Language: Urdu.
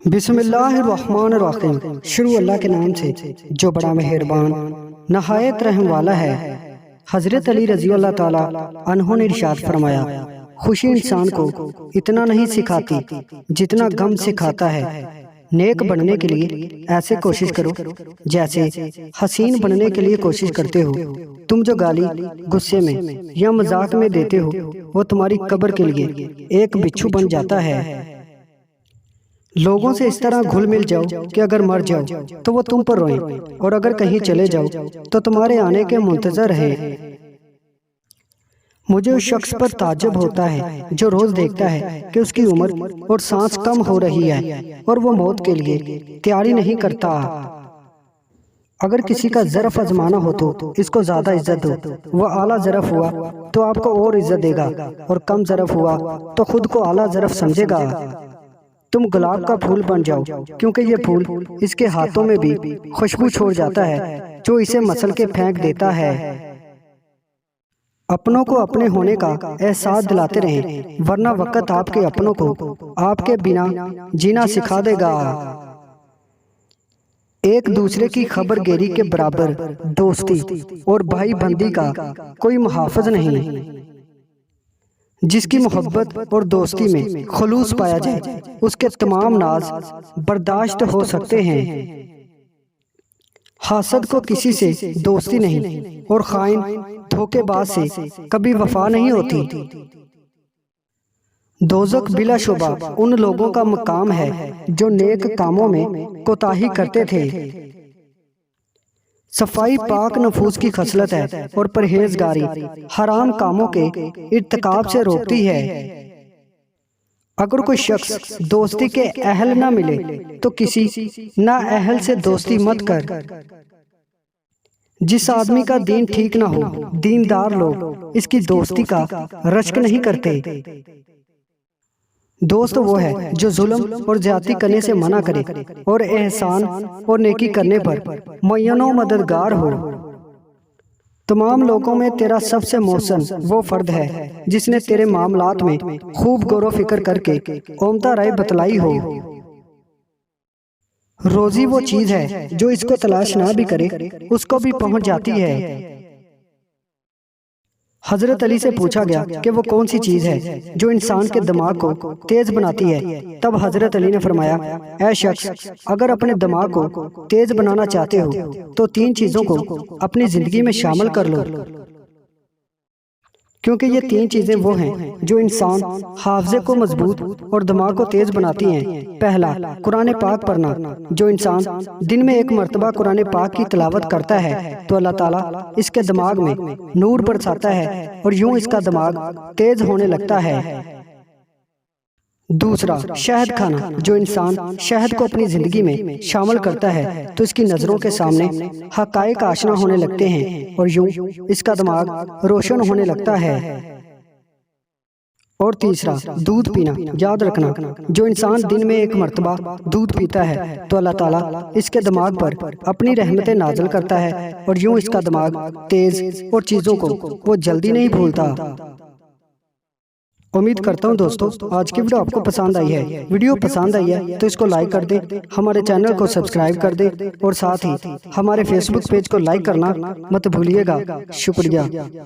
بسم اللہ الرحمن الرحیم۔ شروع اللہ کے نام سے جو بڑا مہربان نہایت رحم والا ہے۔ حضرت علی رضی اللہ تعالیٰ عنہ نے ارشاد فرمایا، خوشی انسان کو اتنا نہیں سکھاتی جتنا غم سکھاتا ہے۔ نیک بننے کے لیے ایسے کوشش کرو جیسے حسین بننے کے لیے کوشش کرتے ہو۔ تم جو گالی غصے میں یا مذاق میں دیتے ہو وہ تمہاری قبر کے لیے ایک بچھو بن جاتا ہے۔ لوگوں سے اس طرح گھل مل جاؤ کہ اگر مر جاؤ تو وہ تم پر روئیں، اور اگر کہیں چلے جاؤ تو تمہارے آنے کے منتظر رہیں۔ مجھے اس شخص پر تعجب ہوتا ہے جو روز دیکھتا ہے کہ اس کی عمر اور سانس کم ہو رہی ہے اور وہ موت کے لیے تیاری نہیں کرتا۔ اگر کسی کا ظرف آزمانا ہو تو اس کو زیادہ عزت دو، وہ اعلیٰ ظرف ہوا تو آپ کو اور عزت دے گا، اور کم ظرف ہوا تو خود کو اعلیٰ ظرف سمجھے گا۔ تم گلاب کا پھول بن جاؤ، کیونکہ یہ پھول اس کے ہاتھوں میں بھی خوشبو چھوڑ جاتا ہے جو اسے مسل کے پھینک دیتا ہے۔ اپنوں کو اپنے ہونے کا احساس دلاتے رہیں، ورنہ وقت آپ کے اپنوں کو آپ کے بنا جینا سکھا دے گا۔ ایک دوسرے کی خبر گیری کے برابر دوستی اور بھائی بندی کا کوئی محافظ نہیں۔ جس کی محبت اور دوستی میں خلوص پایا جائے اس کے تمام ناز برداشت ہو سکتے ہیں۔ حاسد کو کسی سے دوستی نہیں، اور خائن دھوکے باز سے کبھی وفا نہیں ہوتی۔ دوزخ بلا شبہ ان لوگوں کا مقام ہے جو نیک کاموں میں کوتاہی کرتے تھے۔ صفائی پاک نفوس کی خصلت ہے، اور پرہیزگاری حرام کاموں کے ارتکاب سے روکتی ہے۔ اگر کوئی شخص دوستی کے اہل نہ ملے تو کسی نااہل سے دوستی مت کر۔ جس آدمی کا دین ٹھیک نہ ہو، دیندار لوگ اس کی دوستی کا رشک نہیں کرتے۔ دوست وہ ہے جو ظلم اور زیادتی کرنے سے منع کرے اور احسان اور نیکی کرنے پر معین و مددگار ہو۔ تمام لوگوں میں تیرا سب سے محسن وہ فرد ہے جس نے تیرے معاملات میں خوب غور و فکر کر کے عمدہ رائے بتلائی ہو۔ روزی وہ چیز ہے جو اس کو تلاش نہ بھی کرے اس کو بھی پہنچ جاتی ہے۔ حضرت علی سے پوچھا گیا کہ وہ کون سی چیز ہے جو انسان کے دماغ کو تیز بناتی ہے؟ تب حضرت علی نے فرمایا، اے شخص، اگر اپنے دماغ کو تیز بنانا چاہتے ہو تو 3 چیزوں کو اپنی زندگی میں شامل کر لو، کیونکہ یہ 3 چیزیں وہ ہیں جو انسان حافظے کو مضبوط اور دماغ کو تیز بناتی ہیں۔ پہلا، قرآن پاک پڑھنا۔ جو انسان دن میں 1 مرتبہ قرآن پاک کی تلاوت کرتا ہے تو اللہ تعالیٰ اس کے دماغ میں نور برساتا ہے اور یوں اس کا دماغ تیز ہونے لگتا ہے۔ دوسرا، شہد کھانا۔ جو انسان شہد کو اپنی زندگی میں شامل کرتا ہے تو اس کی نظروں کے سامنے حقائق آشنا ہونے لگتے ہیں اور یوں اس کا دماغ روشن ہونے لگتا ہے۔ اور تیسرا، دودھ پینا۔ یاد رکھنا، جو انسان دن میں 1 مرتبہ دودھ پیتا ہے تو اللہ تعالیٰ اس کے دماغ پر اپنی رحمتیں نازل کرتا ہے اور یوں اس کا دماغ تیز اور چیزوں کو وہ جلدی نہیں بھولتا۔ امید کرتا ہوں دوستو آج کی ویڈیو آپ کو پسند آئی ہے۔ ویڈیو پسند آئی ہے تو اس کو لائک کر دیں، ہمارے چینل کو سبسکرائب کر دیں، اور ساتھ ہی ہمارے فیس بک پیج کو لائک کرنا مت بھولیے گا۔ شکریہ۔